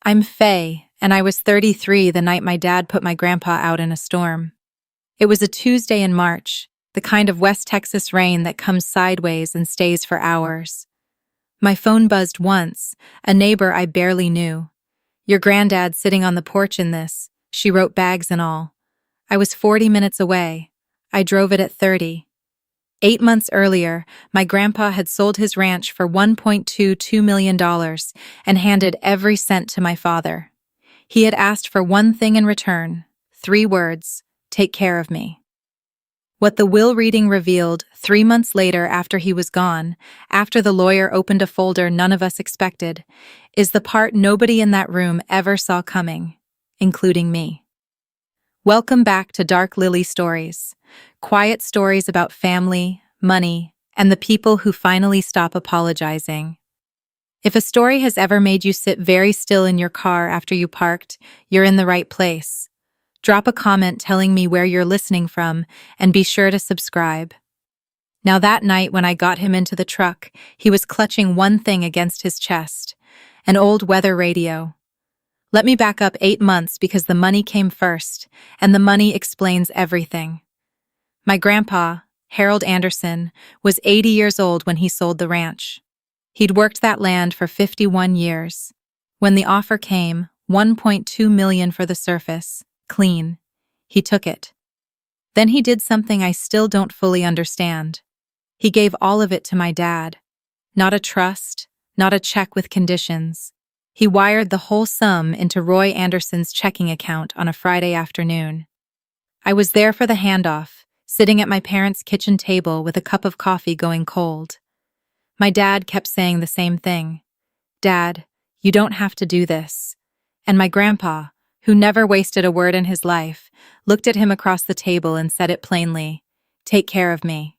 I'm Faye, and I was 33 the night my dad put my grandpa out in a storm. It was a Tuesday in March, the kind of West Texas rain that comes sideways and stays for hours. My phone buzzed once, a neighbor I barely knew. "Your granddad's sitting on the porch in this," she wrote, bags and all. I was 40 minutes away. I drove it at 30. 8 months earlier, my grandpa had sold his ranch for $1.22 million and handed every cent to my father. He had asked for one thing in return, 3 words: take care of me. What the will reading revealed 3 months later, after he was gone, after the lawyer opened a folder none of us expected, is the part nobody in that room ever saw coming, including me. Welcome back to Dark Lily Stories, quiet stories about family, money, and the people who finally stop apologizing. If a story has ever made you sit very still in your car after you parked, you're in the right place. Drop a comment telling me where you're listening from, and be sure to subscribe. Now, that night when I got him into the truck, he was clutching one thing against his chest: an old weather radio. Let me back up 8 months, because the money came first, and the money explains everything. My grandpa, Harold Anderson, was 80 years old when he sold the ranch. He'd worked that land for 51 years. When the offer came, $1.2 million for the surface, clean, he took it. Then he did something I still don't fully understand. He gave all of it to my dad. Not a trust, not a check with conditions. He wired the whole sum into Roy Anderson's checking account on a Friday afternoon. I was there for the handoff, sitting at my parents' kitchen table with a cup of coffee going cold. My dad kept saying the same thing: "Dad, you don't have to do this." And my grandpa, who never wasted a word in his life, looked at him across the table and said it plainly: "Take care of me."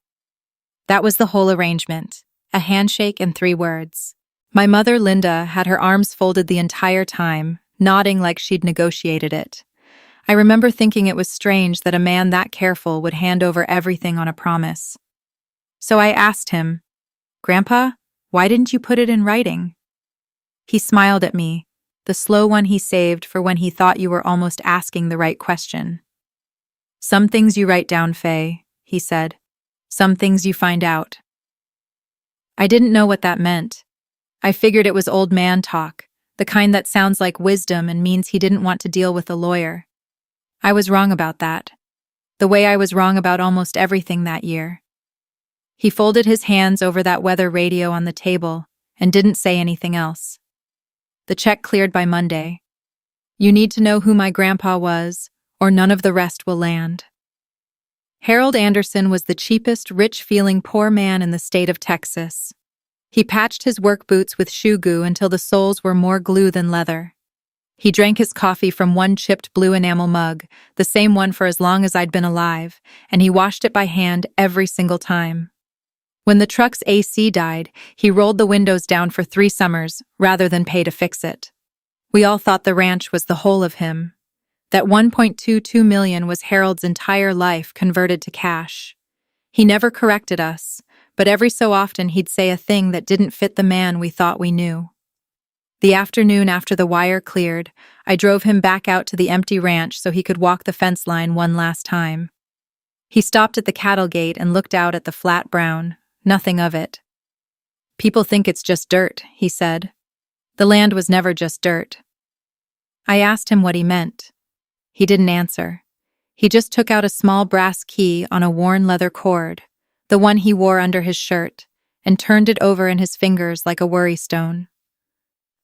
That was the whole arrangement, a handshake and 3 words. My mother, Linda, had her arms folded the entire time, nodding like she'd negotiated it. I remember thinking it was strange that a man that careful would hand over everything on a promise. So I asked him, "Grandpa, why didn't you put it in writing?" He smiled at me, the slow one he saved for when he thought you were almost asking the right question. "Some things you write down, Faye," he said. "Some things you find out." I didn't know what that meant. I figured it was old man talk, the kind that sounds like wisdom and means he didn't want to deal with a lawyer. I was wrong about that, the way I was wrong about almost everything that year. He folded his hands over that weather radio on the table and didn't say anything else. The check cleared by Monday. You need to know who my grandpa was, or none of the rest will land. Harold Anderson was the cheapest, rich-feeling poor man in the state of Texas. He patched his work boots with shoe glue until the soles were more glue than leather. He drank his coffee from one chipped blue enamel mug, the same one for as long as I'd been alive, and he washed it by hand every single time. When the truck's AC died, he rolled the windows down for 3 summers rather than pay to fix it. We all thought the ranch was the whole of him. That $1.22 million was Harold's entire life converted to cash. He never corrected us, but every so often he'd say a thing that didn't fit the man we thought we knew. The afternoon after the wire cleared, I drove him back out to the empty ranch so he could walk the fence line one last time. He stopped at the cattle gate and looked out at the flat brown, nothing of it. "People think it's just dirt," he said. "The land was never just dirt." I asked him what he meant. He didn't answer. He just took out a small brass key on a worn leather cord, the one he wore under his shirt, and turned it over in his fingers like a worry stone.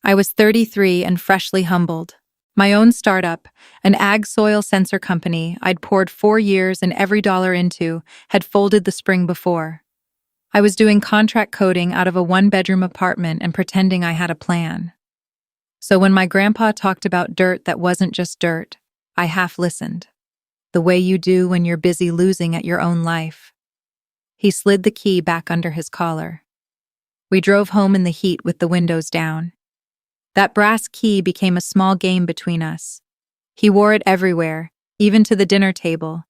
I was 33 and freshly humbled. My own startup, an ag soil sensor company I'd poured 4 years and every dollar into, had folded the spring before. I was doing contract coding out of a 1-bedroom apartment and pretending I had a plan. So when my grandpa talked about dirt that wasn't just dirt, I half listened. The way you do when you're busy losing at your own life. He slid the key back under his collar. We drove home in the heat with the windows down. That brass key became a small game between us. He wore it everywhere, even to the dinner table.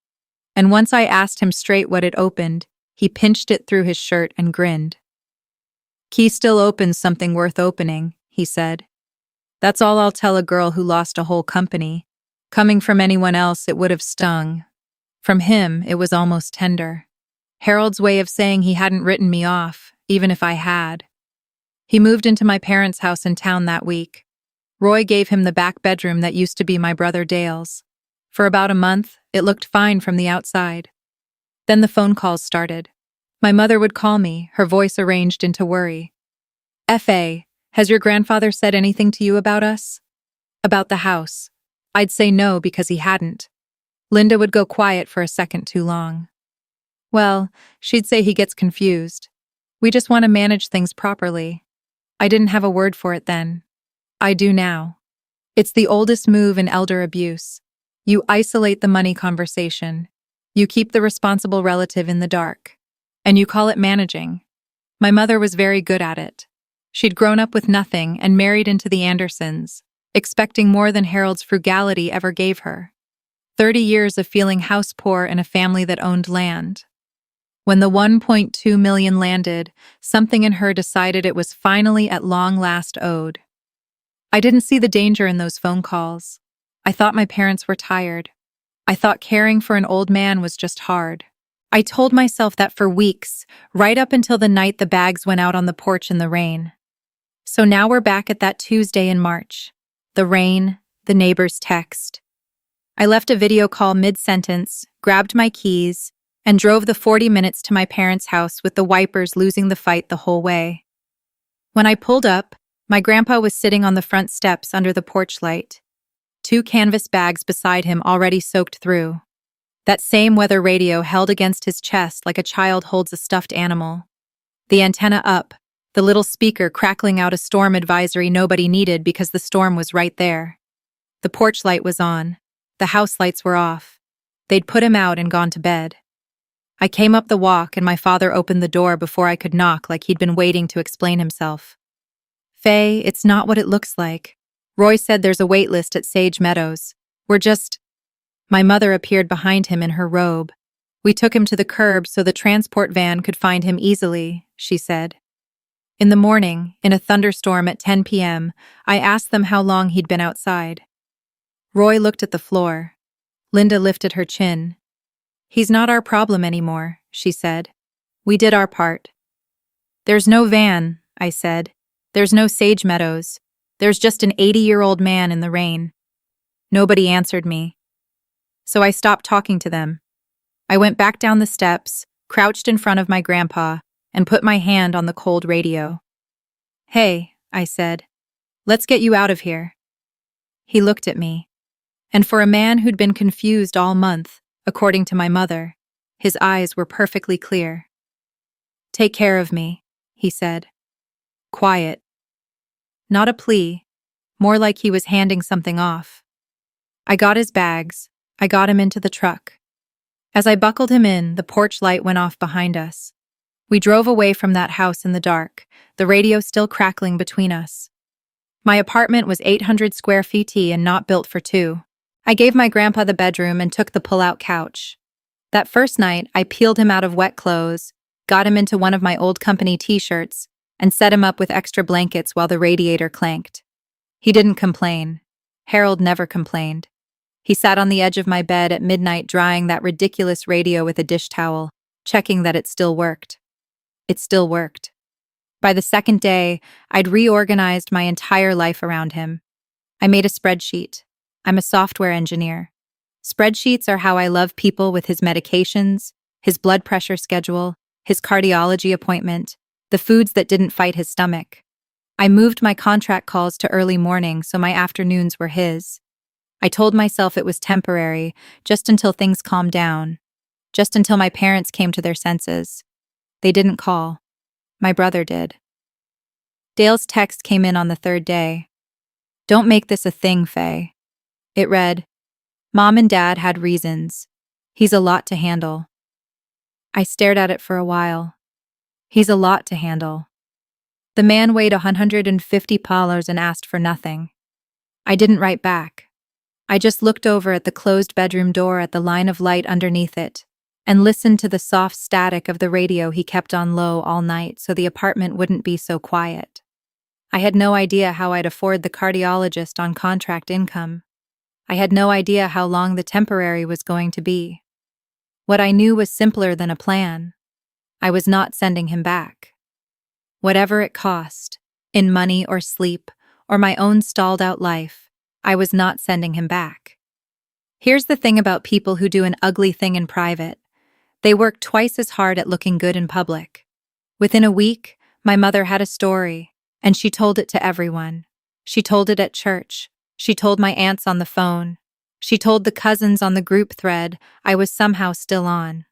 And once I asked him straight what it opened, he pinched it through his shirt and grinned. "Key still opens something worth opening," he said. That's all I'll tell a girl who lost a whole company. Coming from anyone else, it would have stung. From him, it was almost tender. Harold's way of saying he hadn't written me off, even if I had. He moved into my parents' house in town that week. Roy gave him the back bedroom that used to be my brother Dale's. For about a month, it looked fine from the outside. Then the phone calls started. My mother would call me, her voice arranged into worry. F.A., has your grandfather said anything to you about us? About the house. I'd say no because he hadn't. Linda would go quiet for a second too long. Well, she'd say he gets confused. We just want to manage things properly. I didn't have a word for it then. I do now. It's the oldest move in elder abuse. You isolate the money conversation. You keep the responsible relative in the dark. And you call it managing. My mother was very good at it. She'd grown up with nothing and married into the Andersons, expecting more than Harold's frugality ever gave her. 30 years of feeling house poor in a family that owned land. When the 1.2 million landed, something in her decided it was finally at long last owed. I didn't see the danger in those phone calls. I thought my parents were tired. I thought caring for an old man was just hard. I told myself that for weeks, right up until the night the bags went out on the porch in the rain. So now we're back at that Tuesday in March. The rain, the neighbor's text. I left a video call mid-sentence, grabbed my keys, and drove the 40 minutes to my parents' house with the wipers losing the fight the whole way. When I pulled up, my grandpa was sitting on the front steps under the porch light. 2 canvas bags beside him already soaked through. That same weather radio held against his chest like a child holds a stuffed animal. The antenna up, the little speaker crackling out a storm advisory nobody needed because the storm was right there. The porch light was on. The house lights were off. They'd put him out and gone to bed. I came up the walk and my father opened the door before I could knock like he'd been waiting to explain himself. Faye, it's not what it looks like. Roy said there's a wait list at Sage Meadows. We're just... My mother appeared behind him in her robe. We took him to the curb so the transport van could find him easily, she said. In the morning, in a thunderstorm at 10 p.m., I asked them how long he'd been outside. Roy looked at the floor. Linda lifted her chin. He's not our problem anymore, she said. We did our part. There's no van, I said. There's no Sage Meadows. There's just an 80-year-old man in the rain. Nobody answered me. So I stopped talking to them. I went back down the steps, crouched in front of my grandpa, and put my hand on the cold radio. Hey, I said. Let's get you out of here. He looked at me. And for a man who'd been confused all month, according to my mother, his eyes were perfectly clear. Take care of me, he said. Quiet. Not a plea, more like he was handing something off. I got his bags. I got him into the truck. As I buckled him in, the porch light went off behind us. We drove away from that house in the dark, the radio still crackling between us. My apartment was 800 square feet and not built for 2. I gave my grandpa the bedroom and took the pull-out couch. That first night, I peeled him out of wet clothes, got him into one of my old company t-shirts, and set him up with extra blankets while the radiator clanked. He didn't complain. Harold never complained. He sat on the edge of my bed at midnight drying that ridiculous radio with a dish towel, checking that it still worked. It still worked. By the second day, I'd reorganized my entire life around him. I made a spreadsheet. I'm a software engineer. Spreadsheets are how I love people with his medications, his blood pressure schedule, his cardiology appointment, the foods that didn't fight his stomach. I moved my contract calls to early morning so my afternoons were his. I told myself it was temporary, just until things calmed down, just until my parents came to their senses. They didn't call. My brother did. Dale's text came in on the 3rd day. Don't make this a thing, Faye. It read, Mom and Dad had reasons. He's a lot to handle. I stared at it for a while. He's a lot to handle. The man weighed 150 pounds and asked for nothing. I didn't write back. I just looked over at the closed bedroom door at the line of light underneath it and listened to the soft static of the radio he kept on low all night so the apartment wouldn't be so quiet. I had no idea how I'd afford the cardiologist on contract income. I had no idea how long the temporary was going to be. What I knew was simpler than a plan. I was not sending him back. Whatever it cost, in money or sleep, or my own stalled-out life, I was not sending him back. Here's the thing about people who do an ugly thing in private. They work twice as hard at looking good in public. Within a week, my mother had a story, and she told it to everyone. She told it at church. She told my aunts on the phone. She told the cousins on the group thread I was somehow still on.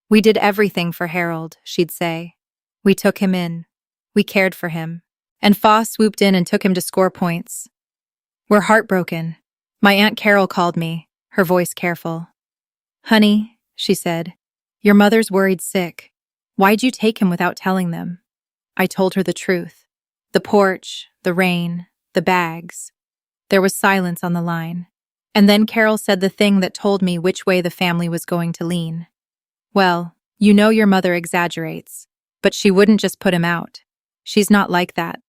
"We did everything for Harold," she'd say. "We took him in. We cared for him." And Fa swooped in and took him to score points. "We're heartbroken." My Aunt Carol called me, her voice careful. "Honey," she said, "your mother's worried sick. Why'd you take him without telling them?" I told her the truth. The porch, the rain, the bags. There was silence on the line. And then Carol said the thing that told me which way the family was going to lean. "Well, you know your mother exaggerates, but she wouldn't just put him out. She's not like that.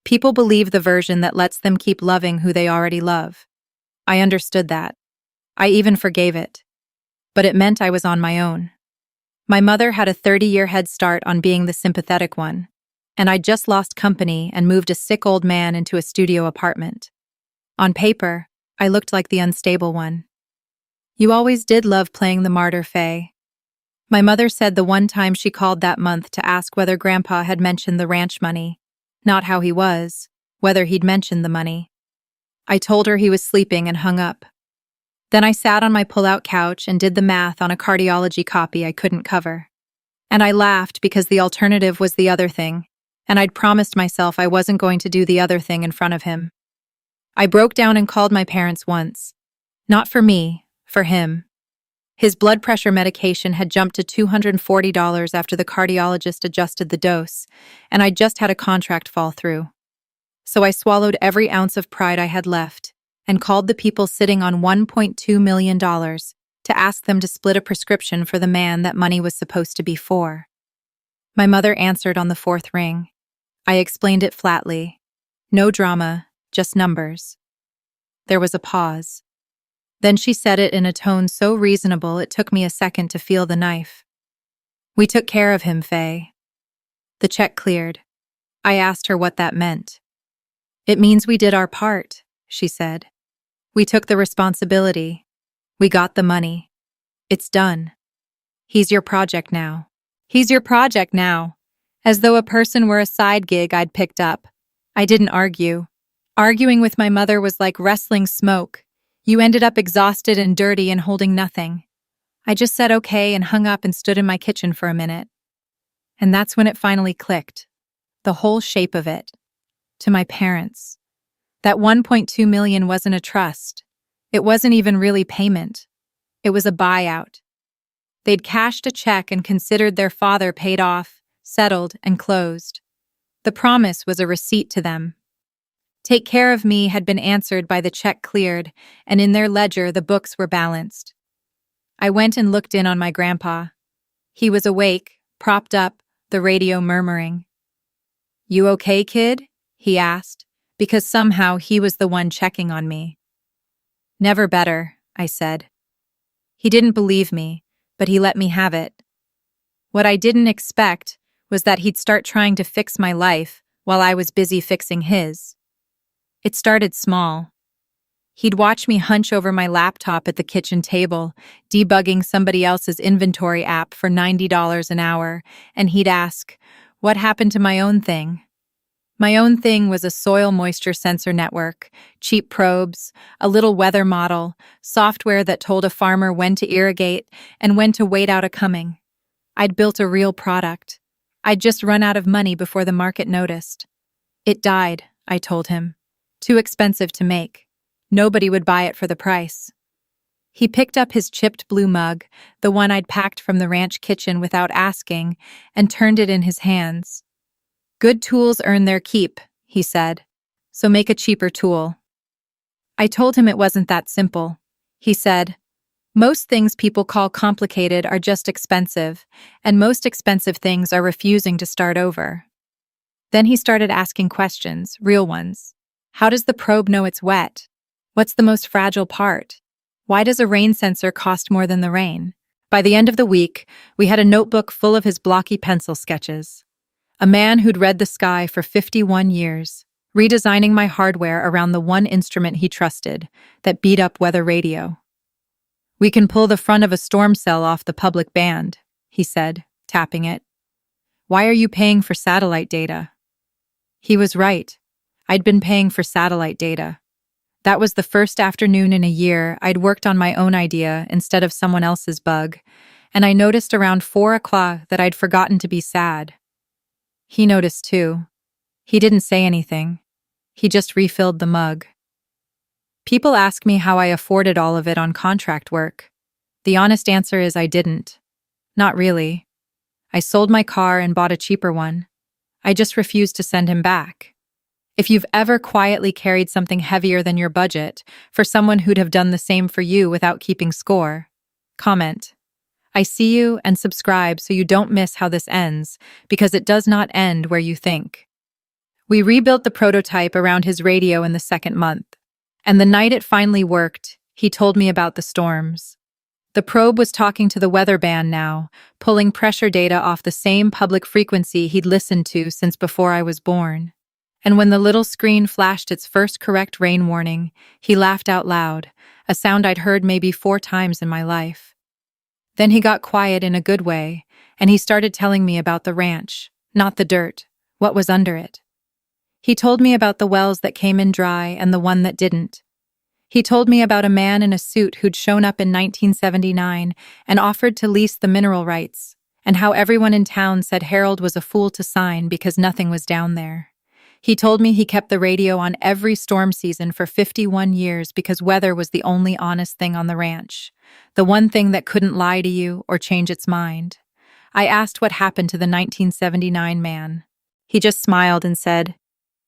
People believe the version that lets them keep loving who they already love." I understood that. I even forgave it. But it meant I was on my own. My mother had a 30-year head start on being the sympathetic one, and I'd just lost company and moved a sick old man into a studio apartment. On paper, I looked like the unstable one. "You always did love playing the martyr, Faye." My mother said the one time she called that month to ask whether Grandpa had mentioned the ranch money, not how he was, whether he'd mentioned the money. I told her he was sleeping and hung up. Then I sat on my pull-out couch and did the math on a cardiology copy I couldn't cover. And I laughed because the alternative was the other thing, and I'd promised myself I wasn't going to do the other thing in front of him. I broke down and called my parents once. Not for me, for him. His blood pressure medication had jumped to $240 after the cardiologist adjusted the dose, and I'd just had a contract fall through. So I swallowed every ounce of pride I had left and called the people sitting on $1.2 million to ask them to split a prescription for the man that money was supposed to be for. My mother answered on the fourth ring. I explained it flatly. No drama, just numbers. There was a pause. Then she said it in a tone so reasonable it took me a second to feel the knife. "We took care of him, Faye." The check cleared. I asked her what that meant. "It means we did our part," she said. "We took the responsibility. We got the money. It's done. He's your project now." He's your project now. As though a person were a side gig I'd picked up. I didn't argue. Arguing with my mother was like wrestling smoke. You ended up exhausted and dirty and holding nothing. I just said okay and hung up and stood in my kitchen for a minute. And that's when it finally clicked. The whole shape of it. To my parents. That $1.2 million wasn't a trust. It wasn't even really payment. It was a buyout. They'd cashed a check and considered their father paid off, settled, and closed. The promise was a receipt to them. Take care of me had been answered by the check cleared, and in their ledger the books were balanced. I went and looked in on my grandpa. He was awake, propped up, the radio murmuring. "You okay, kid?" he asked, because somehow he was the one checking on me. "Never better," I said. He didn't believe me, but he let me have it. What I didn't expect was that he'd start trying to fix my life while I was busy fixing his. It started small. He'd watch me hunch over my laptop at the kitchen table, debugging somebody else's inventory app for $90 an hour, and he'd ask, "What happened to my own thing?" My own thing was a soil moisture sensor network, cheap probes, a little weather model, software that told a farmer when to irrigate and when to wait out a coming. I'd built a real product. I'd just run out of money before the market noticed. It died, I told him. Too expensive to make. Nobody would buy it for the price. He picked up his chipped blue mug, the one I'd packed from the ranch kitchen without asking, and turned it in his hands. "Good tools earn their keep," he said, "so make a cheaper tool." I told him it wasn't that simple. He said, "Most things people call complicated are just expensive, and most expensive things are refusing to start over." Then he started asking questions, real ones. How does the probe know it's wet? What's the most fragile part? Why does a rain sensor cost more than the rain? By the end of the week, we had a notebook full of his blocky pencil sketches. A man who'd read the sky for 51 years, redesigning my hardware around the one instrument he trusted, that beat-up weather radio. "We can pull the front of a storm cell off the public band," he said, tapping it. "Why are you paying for satellite data?" He was right. I'd been paying for satellite data. That was the first afternoon in a year I'd worked on my own idea instead of someone else's bug, and I noticed around 4 o'clock that I'd forgotten to be sad. He noticed too. He didn't say anything. He just refilled the mug. People ask me how I afforded all of it on contract work. The honest answer is I didn't. Not really. I sold my car and bought a cheaper one. I just refused to send him back. If you've ever quietly carried something heavier than your budget for someone who'd have done the same for you without keeping score, comment. I see you and subscribe so you don't miss how this ends, because it does not end where you think. We rebuilt the prototype around his radio in the second month, and the night it finally worked, he told me about the storms. The probe was talking to the weather band now, pulling pressure data off the same public frequency he'd listened to since before I was born. And when the little screen flashed its first correct rain warning, he laughed out loud, a sound I'd heard maybe 4 times in my life. Then he got quiet in a good way, and he started telling me about the ranch, not the dirt, what was under it. He told me about the wells that came in dry and the one that didn't. He told me about a man in a suit who'd shown up in 1979 and offered to lease the mineral rights, and how everyone in town said Harold was a fool to sign because nothing was down there. He told me he kept the radio on every storm season for 51 years because weather was the only honest thing on the ranch, the one thing that couldn't lie to you or change its mind. I asked what happened to the 1979 man. He just smiled and said,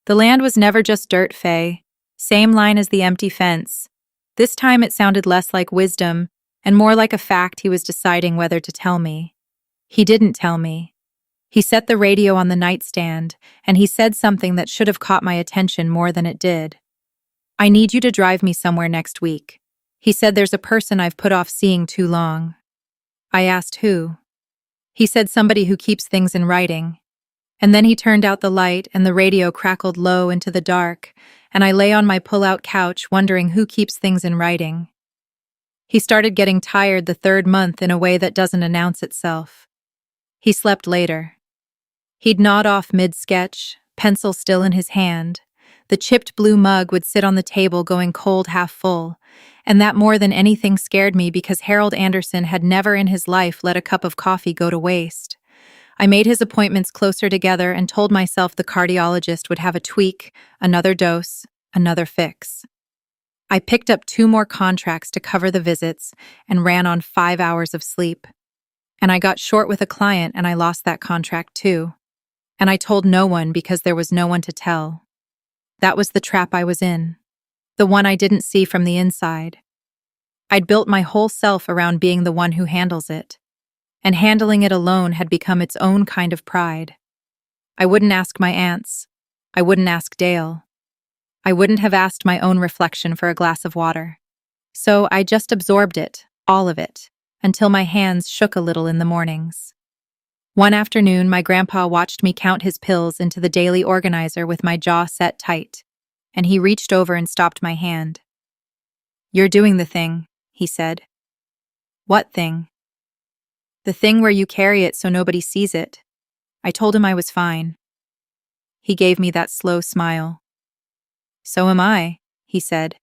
"The land was never just dirt, Faye. Same line as the empty fence. This time it sounded less like wisdom and more like a fact he was deciding whether to tell me. He didn't tell me. He set the radio on the nightstand, and he said something that should have caught my attention more than it did. I need you to drive me somewhere next week. He said there's a person I've put off seeing too long. I asked who. He said somebody who keeps things in writing. And then he turned out the light and the radio crackled low into the dark, and I lay on my pull-out couch wondering who keeps things in writing. He started getting tired the 3rd month in a way that doesn't announce itself. He slept later. He'd nod off mid-sketch, pencil still in his hand. The chipped blue mug would sit on the table going cold half full, and that more than anything scared me because Harold Anderson had never in his life let a cup of coffee go to waste. I made his appointments closer together and told myself the cardiologist would have a tweak, another dose, another fix. I picked up 2 more contracts to cover the visits and ran on 5 hours of sleep. And I got short with a client and I lost that contract too. And I told no one because there was no one to tell. That was the trap I was in, the one I didn't see from the inside. I'd built my whole self around being the one who handles it, and handling it alone had become its own kind of pride. I wouldn't ask my aunts. I wouldn't ask Dale. I wouldn't have asked my own reflection for a glass of water. So I just absorbed it, all of it, until my hands shook a little in the mornings. One afternoon, my grandpa watched me count his pills into the daily organizer with my jaw set tight, and he reached over and stopped my hand. "You're doing the thing," he said. "What thing?" "The thing where you carry it so nobody sees it." I told him I was fine. He gave me that slow smile. "So am I," he said,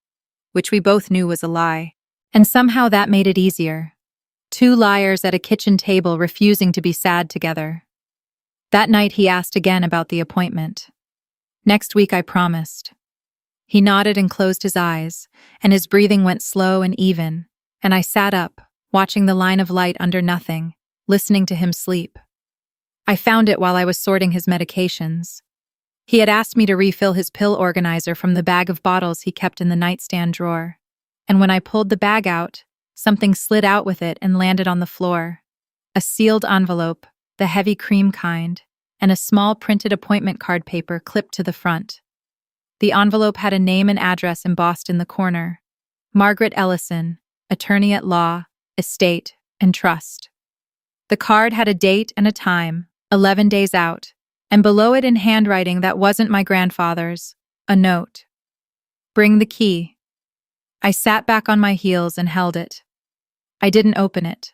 which we both knew was a lie. And somehow that made it easier. 2 liars at a kitchen table refusing to be sad together. That night he asked again about the appointment. "Next week, I promised." He nodded and closed his eyes, and his breathing went slow and even, and I sat up, watching the line of light under nothing, listening to him sleep. I found it while I was sorting his medications. He had asked me to refill his pill organizer from the bag of bottles he kept in the nightstand drawer, and when I pulled the bag out, something slid out with it and landed on the floor. A sealed envelope, the heavy cream kind, and a small printed appointment card paper clipped to the front. The envelope had a name and address embossed in the corner. Margaret Ellison, attorney at law, estate, and trust. The card had a date and a time, 11 days out, and below it in handwriting that wasn't my grandfather's, a note. Bring the key. I sat back on my heels and held it. I didn't open it.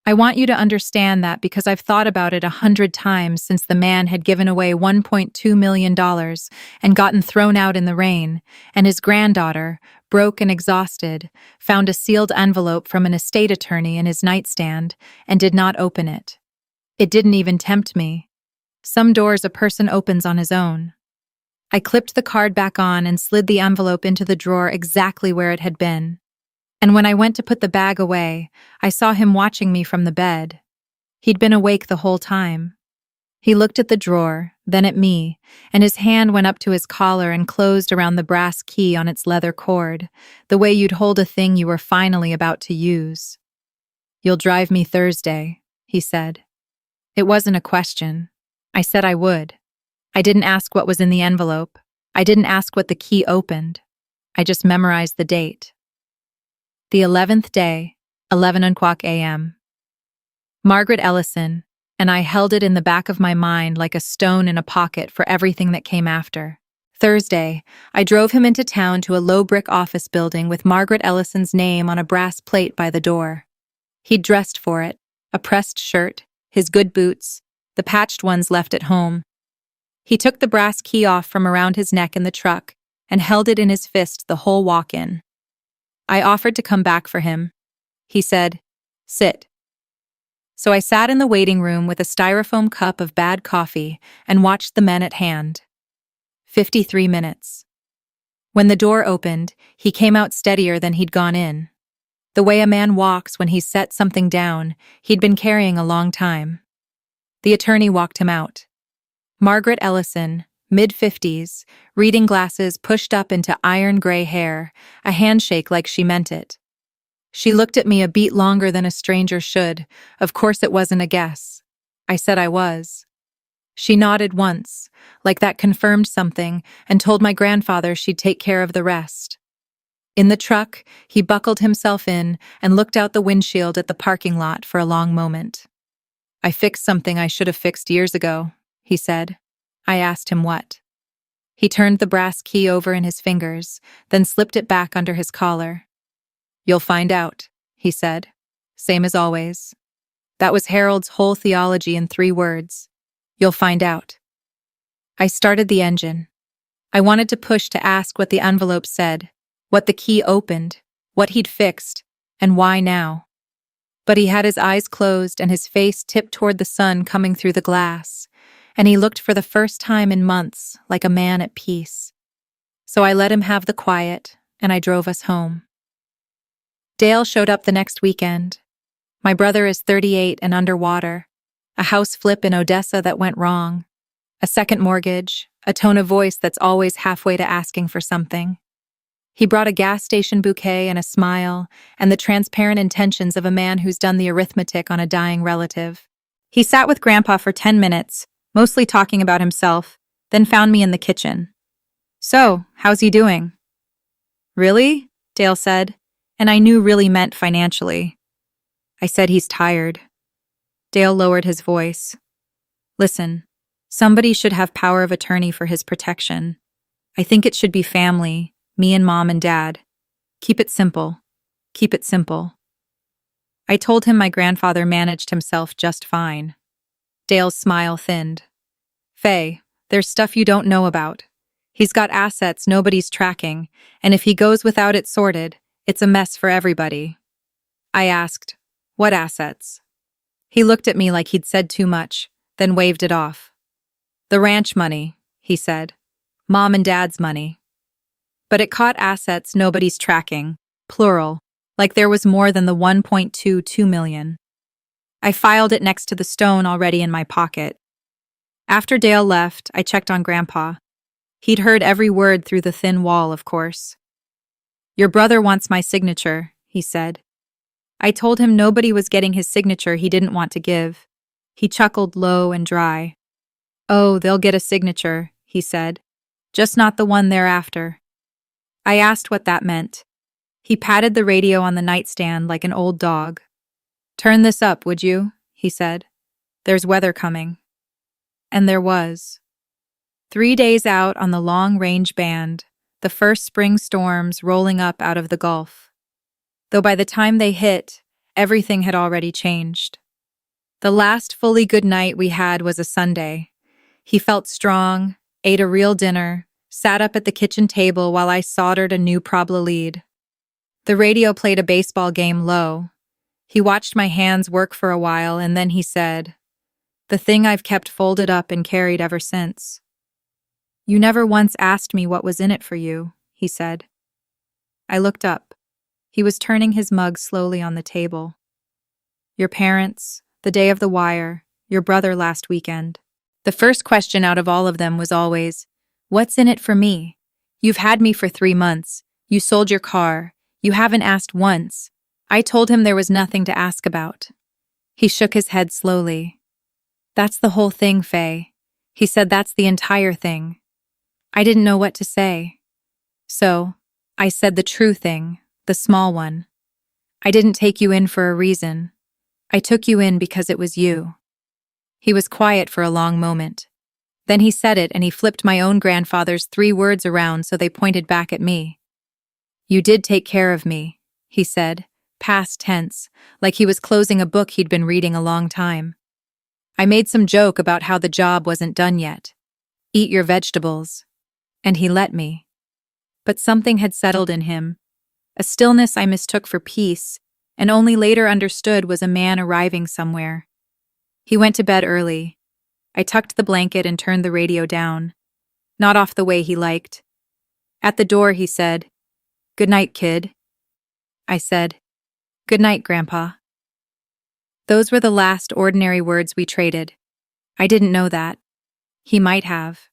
I want you to understand that because I've thought about it 100 times since the man had given away $1.2 million and gotten thrown out in the rain, and his granddaughter, broke and exhausted, found a sealed envelope from an estate attorney in his nightstand and did not open it. It didn't even tempt me. Some doors a person opens on his own. I clipped the card back on and slid the envelope into the drawer exactly where it had been. And when I went to put the bag away, I saw him watching me from the bed. He'd been awake the whole time. He looked at the drawer, then at me, and his hand went up to his collar and closed around the brass key on its leather cord, the way you'd hold a thing you were finally about to use. "You'll drive me Thursday," he said. It wasn't a question. I said I would. I didn't ask what was in the envelope. I didn't ask what the key opened. I just memorized the date. The 11th day, 11 o'clock a.m. Margaret Ellison, and I held it in the back of my mind like a stone in a pocket for everything that came after. Thursday, I drove him into town to a low-brick office building with Margaret Ellison's name on a brass plate by the door. He'd dressed for it, a pressed shirt, his good boots, the patched ones left at home. He took the brass key off from around his neck in the truck and held it in his fist the whole walk-in. I offered to come back for him. He said, "Sit." So I sat in the waiting room with a styrofoam cup of bad coffee and watched the men at hand. 53 minutes. When the door opened, he came out steadier than he'd gone in. The way a man walks when he's set something down, he'd been carrying a long time. The attorney walked him out. Margaret Ellison, mid-50s, reading glasses pushed up into iron-gray hair, a handshake like she meant it. She looked at me a beat longer than a stranger should. Of course it wasn't a guess. I said I was. She nodded once, like that confirmed something, and told my grandfather she'd take care of the rest. In the truck, he buckled himself in and looked out the windshield at the parking lot for a long moment. "I fixed something I should have fixed years ago," he said. I asked him what. He turned the brass key over in his fingers, then slipped it back under his collar. "You'll find out," he said. Same as always. That was Harold's whole theology in 3 words. You'll find out. I started the engine. I wanted to push to ask what the envelope said, what the key opened, what he'd fixed, and why now. But he had his eyes closed and his face tipped toward the sun coming through the glass, and he looked for the first time in months like a man at peace. So I let him have the quiet, and I drove us home. Dale showed up the next weekend. My brother is 38 and underwater, a house flip in Odessa that went wrong, a second mortgage, a tone of voice that's always halfway to asking for something. He brought a gas station bouquet and a smile, and the transparent intentions of a man who's done the arithmetic on a dying relative. He sat with Grandpa for 10 minutes, mostly talking about himself, then found me in the kitchen. "So, how's he doing?" "Really?" Dale said, and I knew really meant financially. I said he's tired. Dale lowered his voice. "Listen, somebody should have power of attorney for his protection. I think it should be family, me and Mom and Dad. Keep it simple. Keep it simple." I told him my grandfather managed himself just fine. Dale's smile thinned. "Faye, there's stuff you don't know about. He's got assets nobody's tracking, and if he goes without it sorted, it's a mess for everybody." I asked, "What assets?" He looked at me like he'd said too much, then waved it off. "The ranch money," he said. "Mom and Dad's money." But it caught assets nobody's tracking, plural, like there was more than the 1.22 million. I filed it next to the stone already in my pocket. After Dale left, I checked on Grandpa. He'd heard every word through the thin wall, of course. "Your brother wants my signature," he said. I told him nobody was getting his signature he didn't want to give. He chuckled low and dry. Oh, they'll get a signature, he said. Just not the one they're after. I asked what that meant. He patted the radio on the nightstand like an old dog. Turn this up, would you? He said. There's weather coming. And there was. 3 days out on the long-range band, the first spring storms rolling up out of the Gulf. Though by the time they hit, everything had already changed. The last fully good night we had was a Sunday. He felt strong, ate a real dinner, sat up at the kitchen table while I soldered a new Probla lead. The radio played a baseball game low. He watched my hands work for a while and then he said, "The thing I've kept folded up and carried ever since." "You never once asked me what was in it for you," he said. I looked up. He was turning his mug slowly on the table. "Your parents, the day of the wire, your brother last weekend." The first question out of all of them was always, "What's in it for me? You've had me for 3 months. You sold your car. You haven't asked once." I told him there was nothing to ask about. He shook his head slowly. "That's the whole thing, Faye." He said, "That's the entire thing." I didn't know what to say. So, I said the true thing, the small one. "I didn't take you in for a reason. I took you in because it was you." He was quiet for a long moment. Then he said it and he flipped my own grandfather's 3 words around so they pointed back at me. "You did take care of me," he said, past tense, like he was closing a book he'd been reading a long time. I made some joke about how the job wasn't done yet. "Eat your vegetables." And he let me. But something had settled in him, a stillness I mistook for peace, and only later understood was a man arriving somewhere. He went to bed early. I tucked the blanket and turned the radio down, not off the way he liked. At the door, he said, "Good night, kid." I said, "Good night, Grandpa." Those were the last ordinary words we traded. I didn't know that. He might have.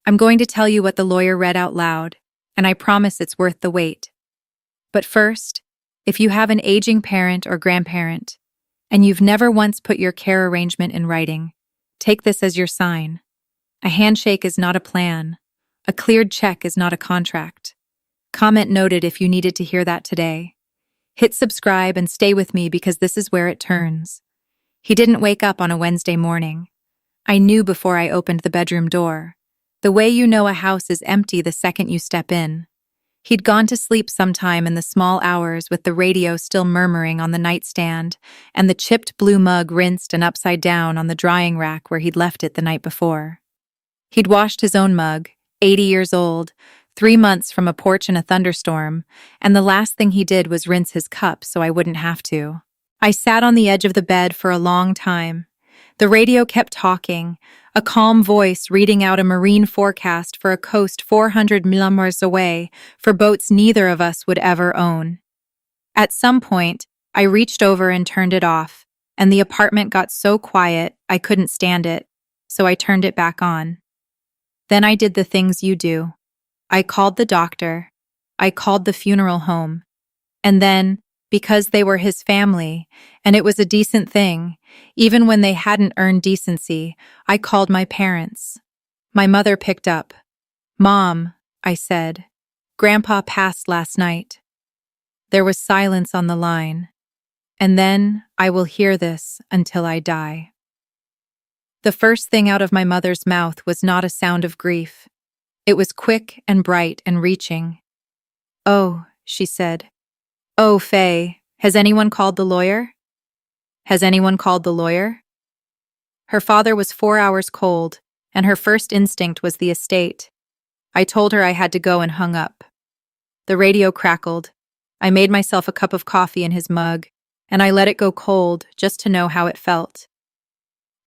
I'm going to tell you what the lawyer read out loud, and I promise it's worth the wait. But first, if you have an aging parent or grandparent, and you've never once put your care arrangement in writing, take this as your sign. A handshake is not a plan. A cleared check is not a contract. Comment noted if you needed to hear that today. Hit subscribe and stay with me because this is where it turns. He didn't wake up on a Wednesday morning. I knew before I opened the bedroom door. The way you know a house is empty the second you step in. He'd gone to sleep sometime in the small hours with the radio still murmuring on the nightstand and the chipped blue mug rinsed and upside down on the drying rack where he'd left it the night before. He'd washed his own mug, 80 years old, 3 months from a porch in a thunderstorm, and the last thing he did was rinse his cup so I wouldn't have to. I sat on the edge of the bed for a long time. The radio kept talking, a calm voice reading out a marine forecast for a coast 400 miles away for boats neither of us would ever own. At some point, I reached over and turned it off, and the apartment got so quiet I couldn't stand it, so I turned it back on. Then I did the things you do. I called the doctor. I called the funeral home. And then, because they were his family, and it was a decent thing, even when they hadn't earned decency, I called my parents. My mother picked up. "Mom," I said, "Grandpa passed last night." There was silence on the line. And then I will hear this until I die. The first thing out of my mother's mouth was not a sound of grief. It was quick and bright and reaching. "Oh," she said. "Oh, Faye, has anyone called the lawyer? Has anyone called the lawyer?" Her father was 4 hours cold, and her first instinct was the estate. I told her I had to go and hung up. The radio crackled. I made myself a cup of coffee in his mug, and I let it go cold just to know how it felt.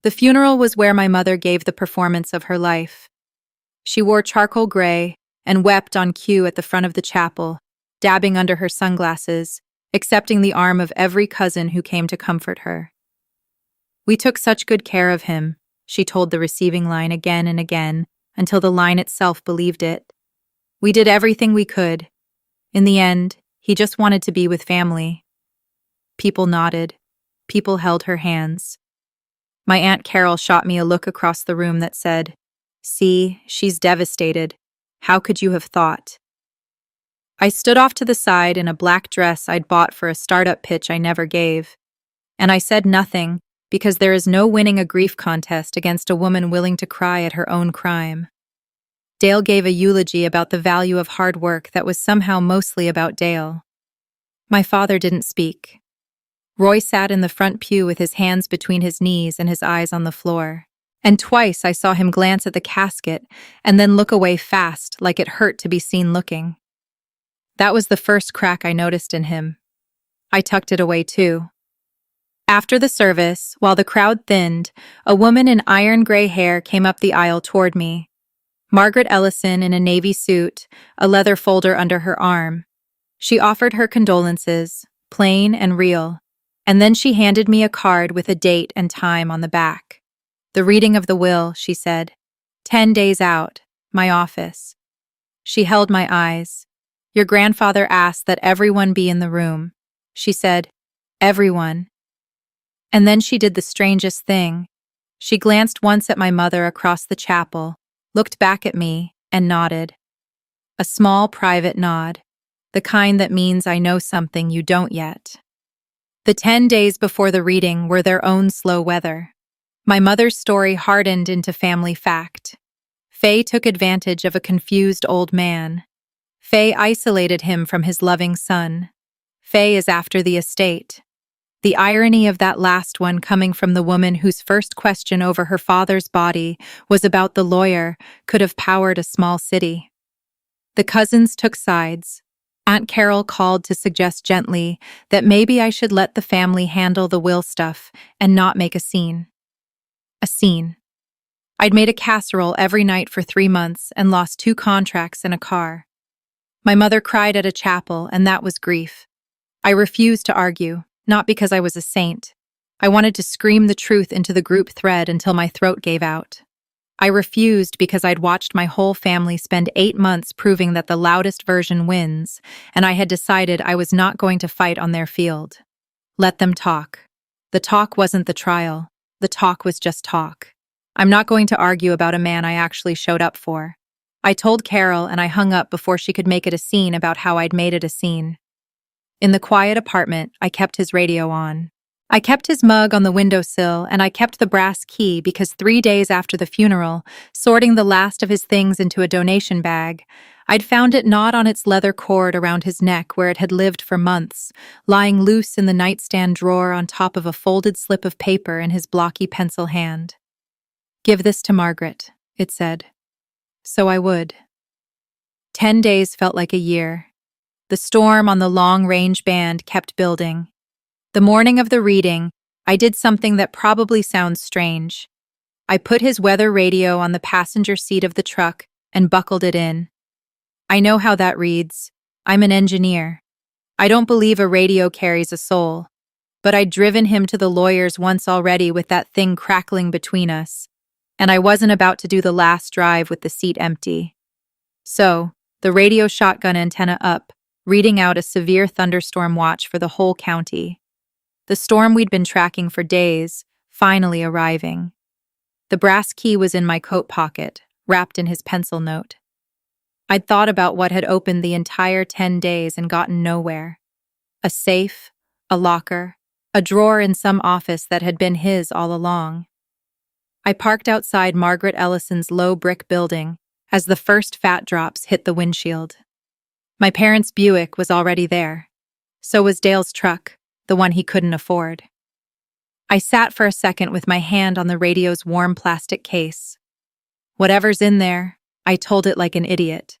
The funeral was where my mother gave the performance of her life. She wore charcoal gray and wept on cue at the front of the chapel, dabbing under her sunglasses, accepting the arm of every cousin who came to comfort her. "We took such good care of him," she told the receiving line again and again, until the line itself believed it. "We did everything we could. In the end, he just wanted to be with family." People nodded. People held her hands. My Aunt Carol shot me a look across the room that said, "See, she's devastated. How could you have thought?" I stood off to the side in a black dress I'd bought for a startup pitch I never gave, and I said nothing because there is no winning a grief contest against a woman willing to cry at her own crime. Dale gave a eulogy about the value of hard work that was somehow mostly about Dale. My father didn't speak. Roy sat in the front pew with his hands between his knees and his eyes on the floor. And twice I saw him glance at the casket and then look away fast, like it hurt to be seen looking. That was the first crack I noticed in him. I tucked it away too. After the service, while the crowd thinned, a woman in iron gray hair came up the aisle toward me. Margaret Ellison in a navy suit, a leather folder under her arm. She offered her condolences, plain and real, and then she handed me a card with a date and time on the back. "The reading of the will," she said. 10 days out, my office. She held my eyes. "Your grandfather asked that everyone be in the room." She said, "Everyone." And then she did the strangest thing. She glanced once at my mother across the chapel, looked back at me, and nodded. A small, private nod, the kind that means I know something you don't yet. The 10 days before the reading were their own slow weather. My mother's story hardened into family fact. Faye took advantage of a confused old man. Faye isolated him from his loving son. Faye is after the estate. The irony of that last one coming from the woman whose first question over her father's body was about the lawyer could have powered a small city. The cousins took sides. Aunt Carol called to suggest gently that maybe I should let the family handle the will stuff and not make a scene. A scene. I'd made a casserole every night for 3 months and lost 2 contracts and a car. My mother cried at a chapel, and that was grief. I refused to argue, not because I was a saint. I wanted to scream the truth into the group thread until my throat gave out. I refused because I'd watched my whole family spend 8 months proving that the loudest version wins, and I had decided I was not going to fight on their field. Let them talk. The talk wasn't the trial. The talk was just talk. I'm not going to argue about a man I actually showed up for. I told Carol, and I hung up before she could make it a scene about how I'd made it a scene. In the quiet apartment, I kept his radio on. I kept his mug on the windowsill, and I kept the brass key because 3 days after the funeral, sorting the last of his things into a donation bag, I'd found it not on its leather cord around his neck where it had lived for months, lying loose in the nightstand drawer on top of a folded slip of paper in his blocky pencil hand. "Give this to Margaret," it said. So I would. 10 days felt like a year. The storm on the long-range band kept building. The morning of the reading, I did something that probably sounds strange. I put his weather radio on the passenger seat of the truck and buckled it in. I know how that reads. I'm an engineer. I don't believe a radio carries a soul. But I'd driven him to the lawyers once already with that thing crackling between us, and I wasn't about to do the last drive with the seat empty. So, the radio shotgun antenna up, reading out a severe thunderstorm watch for the whole county. The storm we'd been tracking for days, finally arriving. The brass key was in my coat pocket, wrapped in his pencil note. I'd thought about what had opened the entire 10 days and gotten nowhere. A safe, a locker, a drawer in some office that had been his all along. I parked outside Margaret Ellison's low brick building as the first fat drops hit the windshield. My parents' Buick was already there. So was Dale's truck, the one he couldn't afford. I sat for a second with my hand on the radio's warm plastic case. Whatever's in there, I told it like an idiot.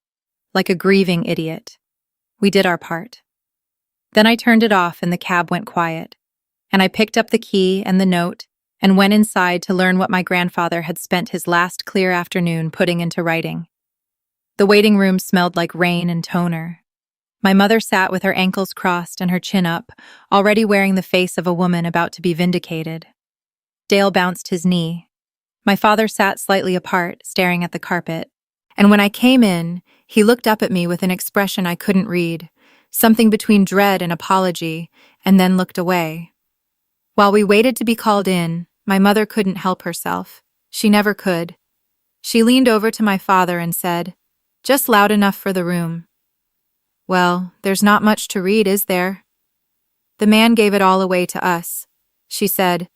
Like a grieving idiot. We did our part. Then I turned it off and the cab went quiet. And I picked up the key and the note and went inside to learn what my grandfather had spent his last clear afternoon putting into writing. The waiting room smelled like rain and toner. My mother sat with her ankles crossed and her chin up, already wearing the face of a woman about to be vindicated. Dale bounced his knee. My father sat slightly apart, staring at the carpet. And when I came in, he looked up at me with an expression I couldn't read, something between dread and apology, and then looked away. While we waited to be called in, My mother couldn't help herself. She never could. She leaned over to my father and said, "Just loud enough for the room." "Well, there's not much to read, is there?" "The man gave it all away to us," she said.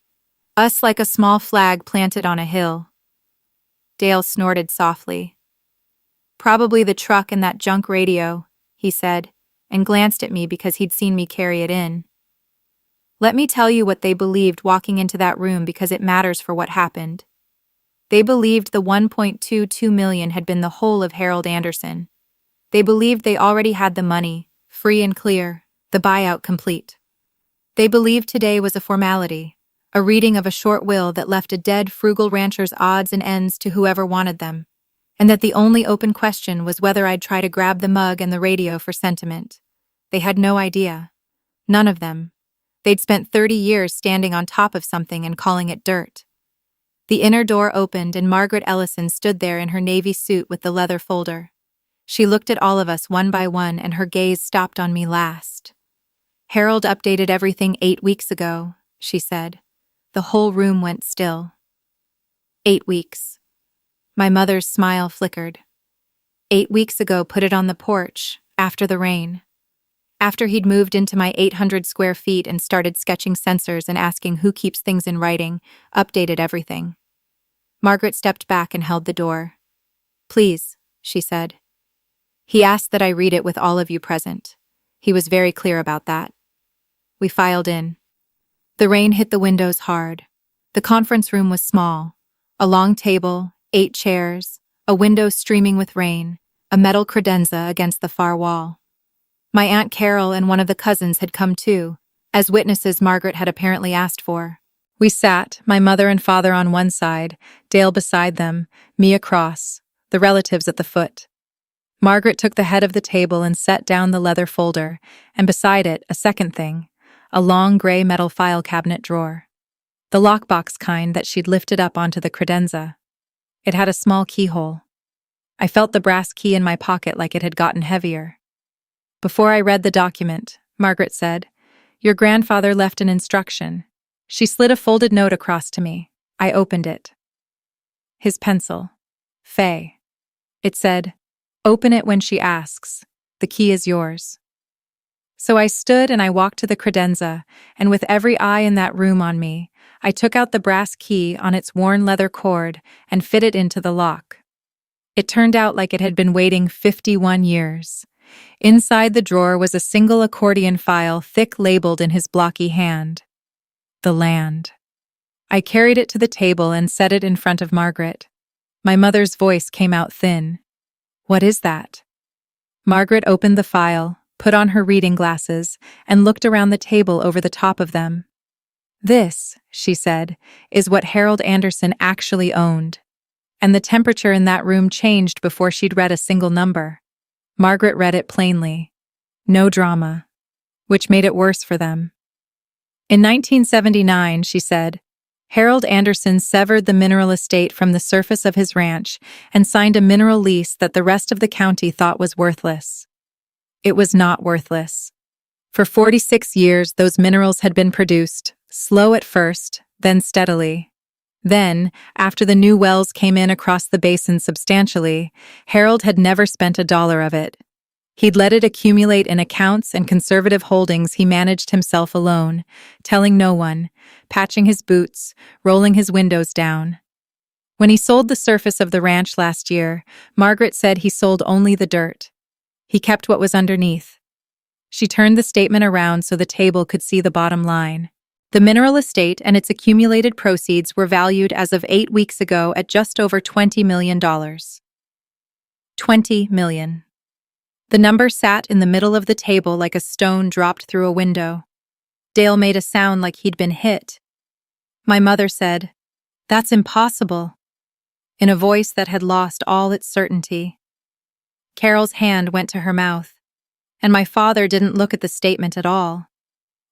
"Us like a small flag planted on a hill." Dale snorted softly. "Probably the truck and that junk radio," he said, and glanced at me because he'd seen me carry it in. Let me tell you what they believed walking into that room, because it matters for what happened. They believed the $1.22 million had been the whole of Harold Anderson. They believed they already had the money, free and clear, the buyout complete. They believed today was a formality, a reading of a short will that left a dead, frugal rancher's odds and ends to whoever wanted them, and that the only open question was whether I'd try to grab the mug and the radio for sentiment. They had no idea. None of them. They'd spent 30 years standing on top of something and calling it dirt. The inner door opened and Margaret Ellison stood there in her navy suit with the leather folder. She looked at all of us one by one and her gaze stopped on me last. "Harold updated everything 8 weeks ago," she said. The whole room went still. 8 weeks. My mother's smile flickered. 8 weeks ago, put it on the porch, after the rain. After he'd moved into my 800 square feet and started sketching sensors and asking who keeps things in writing, updated everything. Margaret stepped back and held the door. "Please," she said. "He asked that I read it with all of you present. He was very clear about that." We filed in. The rain hit the windows hard. The conference room was small. A long table, 8 chairs, a window streaming with rain, a metal credenza against the far wall. My Aunt Carol and one of the cousins had come too, as witnesses Margaret had apparently asked for. We sat, my mother and father on one side, Dale beside them, me across, the relatives at the foot. Margaret took the head of the table and set down the leather folder, and beside it, a second thing, a long gray metal file cabinet drawer. The lockbox kind that she'd lifted up onto the credenza. It had a small keyhole. I felt the brass key in my pocket like it had gotten heavier. Before I read the document, Margaret said, "Your grandfather left an instruction." She slid a folded note across to me. I opened it. His pencil. Faye. It said, "Open it when she asks. The key is yours." So I stood and I walked to the credenza, and with every eye in that room on me, I took out the brass key on its worn leather cord and fit it into the lock. It turned out like it had been waiting 51 years. Inside the drawer was a single accordion file, thick labeled in his blocky hand. The land. I carried it to the table and set it in front of Margaret. My mother's voice came out thin. "What is that?" Margaret opened the file, put on her reading glasses, and looked around the table over the top of them. "This," she said, "is what Harold Anderson actually owned." And the temperature in that room changed before she'd read a single number. Margaret read it plainly. No drama. Which made it worse for them. In 1979, she said, Harold Anderson severed the mineral estate from the surface of his ranch and signed a mineral lease that the rest of the county thought was worthless. It was not worthless. For 46 years, those minerals had been produced, slow at first, then steadily. Then, after the new wells came in across the basin substantially, Harold had never spent a dollar of it. He'd let it accumulate in accounts and conservative holdings he managed himself alone, telling no one, patching his boots, rolling his windows down. When he sold the surface of the ranch last year, Margaret said he sold only the dirt. He kept what was underneath. She turned the statement around so the table could see the bottom line. The mineral estate and its accumulated proceeds were valued as of 8 weeks ago at just over $20 million. $20 million. The number sat in the middle of the table like a stone dropped through a window. Dale made a sound like he'd been hit. My mother said, "That's impossible," in a voice that had lost all its certainty. Carol's hand went to her mouth, and my father didn't look at the statement at all.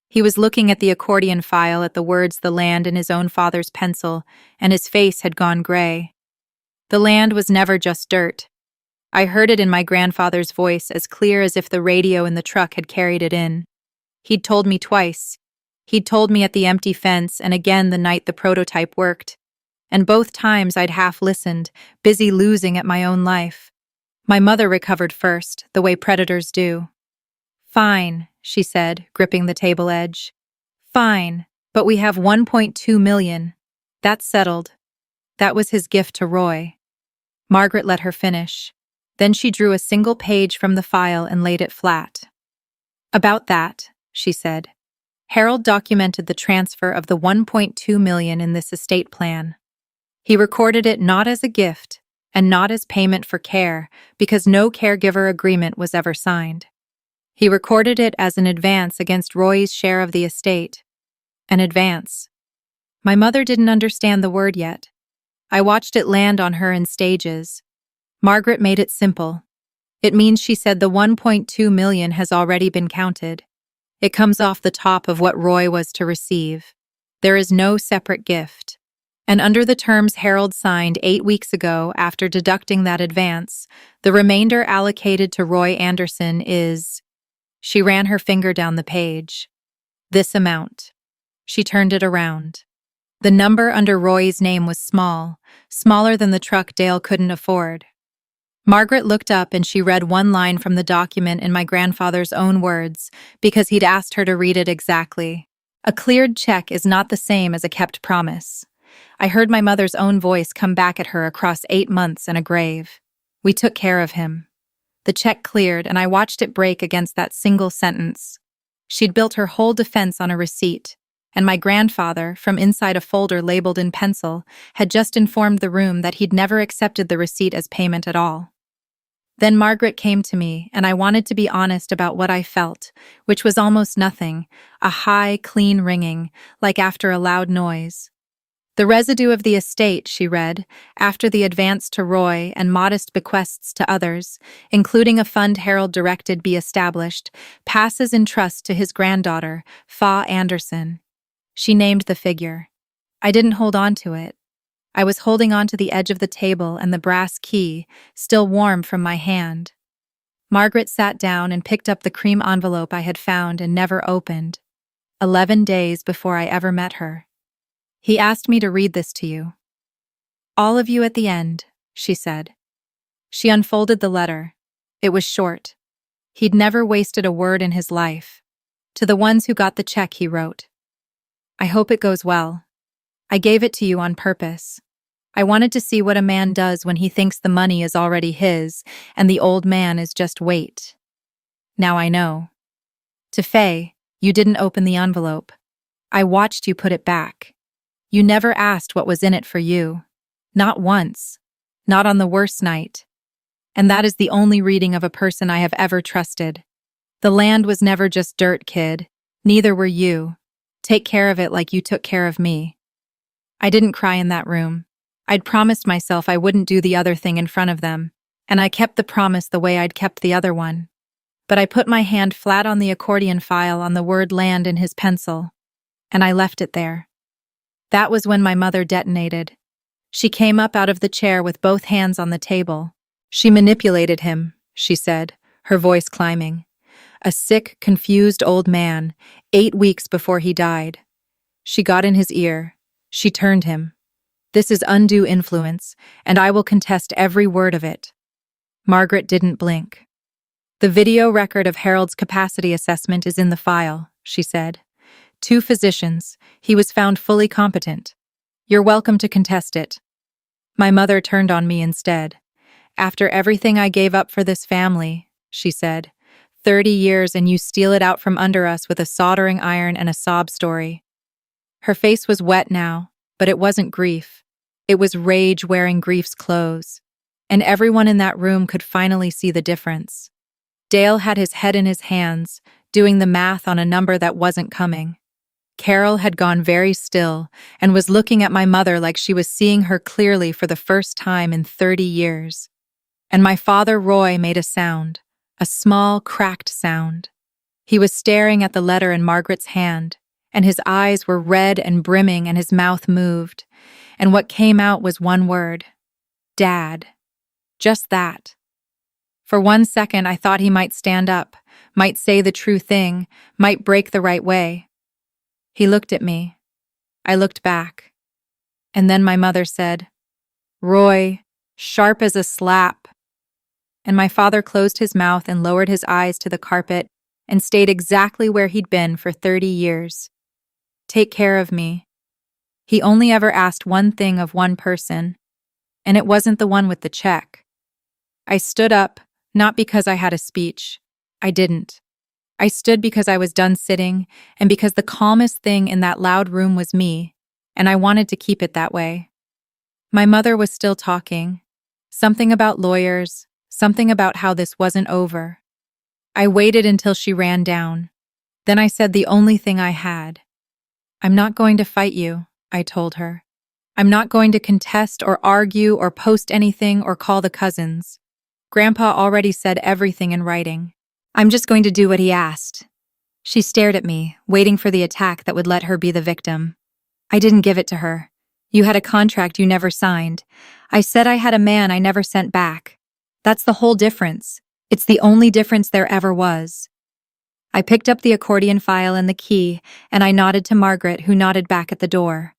He was looking at the accordion file, at the words "the land" in his own father's pencil, and his face had gone gray. The land was never just dirt. I heard it in my grandfather's voice, as clear as if the radio in the truck had carried it in. He'd told me twice, He'd told me at the empty fence and again the night the prototype worked. And both times I'd half listened, busy losing at my own life. My mother recovered first, the way predators do. Fine, she said, gripping the table edge. Fine, but we have 1.2 million. That's settled. That was his gift to Roy. Margaret let her finish. Then she drew a single page from the file and laid it flat. About that, she said. Harold documented the transfer of the 1.2 million in this estate plan. He recorded it not as a gift and not as payment for care because no caregiver agreement was ever signed. He recorded it as an advance against Roy's share of the estate. An advance. My mother didn't understand the word yet. I watched it land on her in stages. Margaret made it simple. It means she said the 1.2 million has already been counted. It comes off the top of what Roy was to receive. There is no separate gift. And under the terms Harold signed 8 weeks ago after deducting that advance, the remainder allocated to Roy Anderson is… She ran her finger down the page. This amount. She turned it around. The number under Roy's name was small, smaller than the truck Dale couldn't afford. Margaret looked up and she read one line from the document in my grandfather's own words because he'd asked her to read it exactly. A cleared check is not the same as a kept promise. I heard my mother's own voice come back at her across 8 months and a grave. We took care of him. The check cleared and I watched it break against that single sentence. She'd built her whole defense on a receipt, and my grandfather, from inside a folder labeled in pencil, had just informed the room that he'd never accepted the receipt as payment at all. Then Margaret came to me, and I wanted to be honest about what I felt, which was almost nothing, a high, clean ringing, like after a loud noise. The residue of the estate, she read, after the advance to Roy and modest bequests to others, including a fund Harold directed be established, passes in trust to his granddaughter, Fa Anderson. She named the figure. I didn't hold on to it. I was holding on to the edge of the table and the brass key, still warm from my hand. Margaret sat down and picked up the cream envelope I had found and never opened. 11 days before I ever met her. He asked me to read this to you. All of you at the end, she said. She unfolded the letter. It was short. He'd never wasted a word in his life. To the ones who got the check, he wrote, I hope it goes well. I gave it to you on purpose. I wanted to see what a man does when he thinks the money is already his and the old man is just weight. Now I know. To Faye, you didn't open the envelope. I watched you put it back. You never asked what was in it for you. Not once. Not on the worst night. And that is the only reading of a person I have ever trusted. The land was never just dirt, kid. Neither were you. Take care of it like you took care of me. I didn't cry in that room. I'd promised myself I wouldn't do the other thing in front of them, and I kept the promise the way I'd kept the other one. But I put my hand flat on the accordion file on the word land in his pencil, and I left it there. That was when my mother detonated. She came up out of the chair with both hands on the table. She manipulated him, she said, her voice climbing. A sick, confused old man, 8 weeks before he died. She got in his ear. She turned him. This is undue influence, and I will contest every word of it. Margaret didn't blink. The video record of Harold's capacity assessment is in the file, she said. 2 physicians. He was found fully competent. You're welcome to contest it. My mother turned on me instead. After everything I gave up for this family, she said, 30 years and you steal it out from under us with a soldering iron and a sob story. Her face was wet now, but it wasn't grief. It was rage wearing grief's clothes. And everyone in that room could finally see the difference. Dale had his head in his hands, doing the math on a number that wasn't coming. Carol had gone very still and was looking at my mother like she was seeing her clearly for the first time in 30 years. And my father Roy made a sound, a small, cracked sound. He was staring at the letter in Margaret's hand, and his eyes were red and brimming and his mouth moved, and what came out was one word. Dad. Just that. For 1 second I thought he might stand up, might say the true thing, might break the right way. He looked at me. I looked back. And then my mother said, "Roy, sharp as a slap." And my father closed his mouth and lowered his eyes to the carpet and stayed exactly where he'd been for 30 years. Take care of me. He only ever asked one thing of one person, and it wasn't the one with the check. I stood up, not because I had a speech. I didn't. I stood because I was done sitting, and because the calmest thing in that loud room was me, and I wanted to keep it that way. My mother was still talking. Something about lawyers, something about how this wasn't over. I waited until she ran down. Then I said the only thing I had. "I'm not going to fight you," I told her. "I'm not going to contest or argue or post anything or call the cousins. Grandpa already said everything in writing. I'm just going to do what he asked." She stared at me, waiting for the attack that would let her be the victim. I didn't give it to her. "You had a contract you never signed. I said I had a man I never sent back. That's the whole difference. It's the only difference there ever was." I picked up the accordion file and the key, and I nodded to Margaret, who nodded back at the door.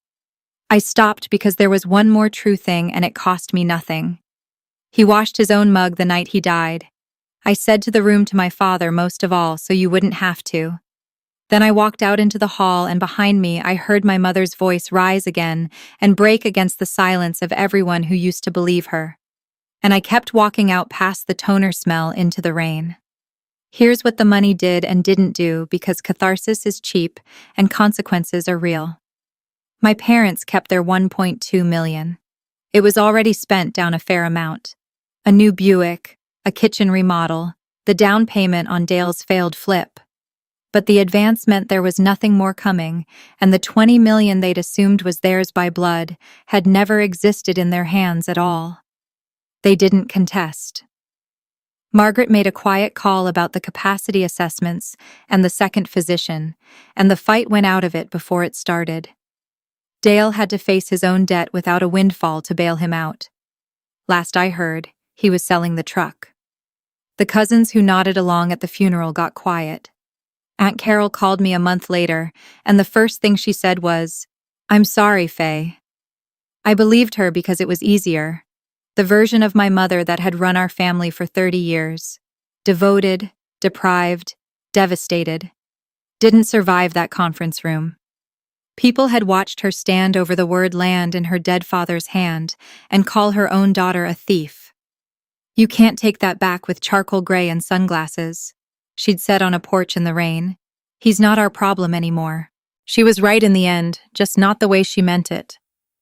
I stopped because there was one more true thing, and it cost me nothing. He washed his own mug the night he died. I said to the room to my father most of all, so you wouldn't have to. Then I walked out into the hall, and behind me I heard my mother's voice rise again and break against the silence of everyone who used to believe her. And I kept walking out past the toner smell into the rain. Here's what the money did and didn't do, because catharsis is cheap and consequences are real. My parents kept their $1.2 million. It was already spent down a fair amount. A new Buick, a kitchen remodel, the down payment on Dale's failed flip. But the advance meant there was nothing more coming, and the $20 million they'd assumed was theirs by blood had never existed in their hands at all. They didn't contest. Margaret made a quiet call about the capacity assessments and the second physician, and the fight went out of it before it started. Dale had to face his own debt without a windfall to bail him out. Last I heard, he was selling the truck. The cousins who nodded along at the funeral got quiet. Aunt Carol called me a month later, and the first thing she said was, "I'm sorry, Faye." I believed her because it was easier. The version of my mother that had run our family for 30 years. Devoted, deprived, devastated. Didn't survive that conference room. People had watched her stand over the word land in her dead father's hand and call her own daughter a thief. "You can't take that back with charcoal gray and sunglasses," she'd said on a porch in the rain. "He's not our problem anymore." She was right in the end, just not the way she meant it.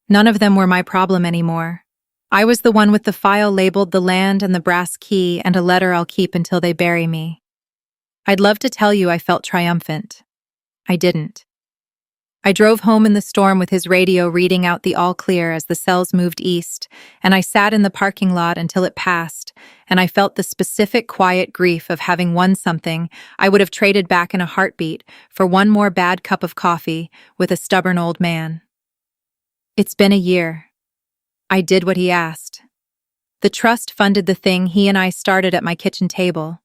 None of them were my problem anymore. I was the one with the file labeled the land and the brass key and a letter I'll keep until they bury me. I'd love to tell you I felt triumphant. I didn't. I drove home in the storm with his radio reading out the all clear as the cells moved east, and I sat in the parking lot until it passed, and I felt the specific quiet grief of having won something I would have traded back in a heartbeat for one more bad cup of coffee with a stubborn old man. It's been a year. I did what he asked. The trust funded the thing he and I started at my kitchen table.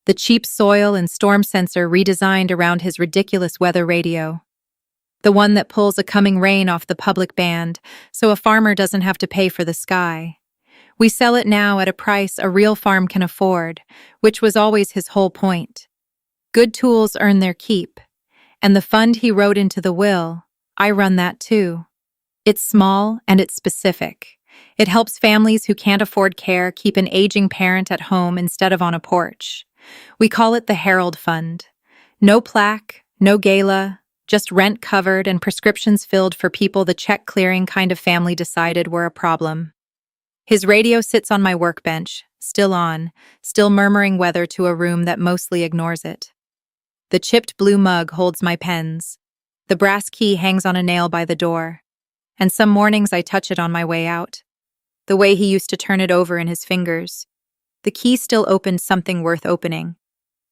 The cheap soil and storm sensor redesigned around his ridiculous weather radio. The one that pulls a coming rain off the public band, so a farmer doesn't have to pay for the sky. We sell it now at a price a real farm can afford, which was always his whole point. Good tools earn their keep. And the fund he wrote into the will, I run that too. It's small and it's specific. It helps families who can't afford care keep an aging parent at home instead of on a porch. We call it the Herald Fund. No plaque, no gala, just rent covered and prescriptions filled for people the check-clearing kind of family decided were a problem. His radio sits on my workbench, still on, still murmuring weather to a room that mostly ignores it. The chipped blue mug holds my pens. The brass key hangs on a nail by the door. And some mornings I touch it on my way out. The way he used to turn it over in his fingers. The key still opened something worth opening.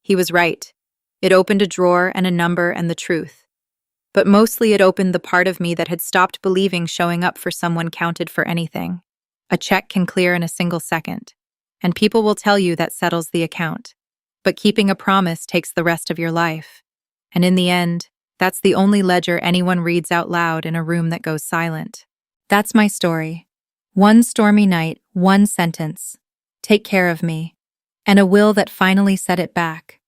He was right. It opened a drawer and a number and the truth. But mostly it opened the part of me that had stopped believing showing up for someone counted for anything. A check can clear in a single second, and people will tell you that settles the account. But keeping a promise takes the rest of your life. And in the end, That's the only ledger anyone reads out loud in a room that goes silent. That's my story. One stormy night, one sentence. Take care of me. And a will that finally set it back.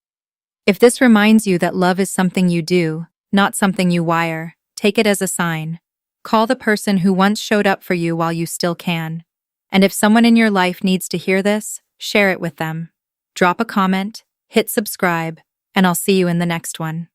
If this reminds you that love is something you do, not something you wire, take it as a sign. Call the person who once showed up for you while you still can. And if someone in your life needs to hear this, share it with them. Drop a comment, hit subscribe, and I'll see you in the next one.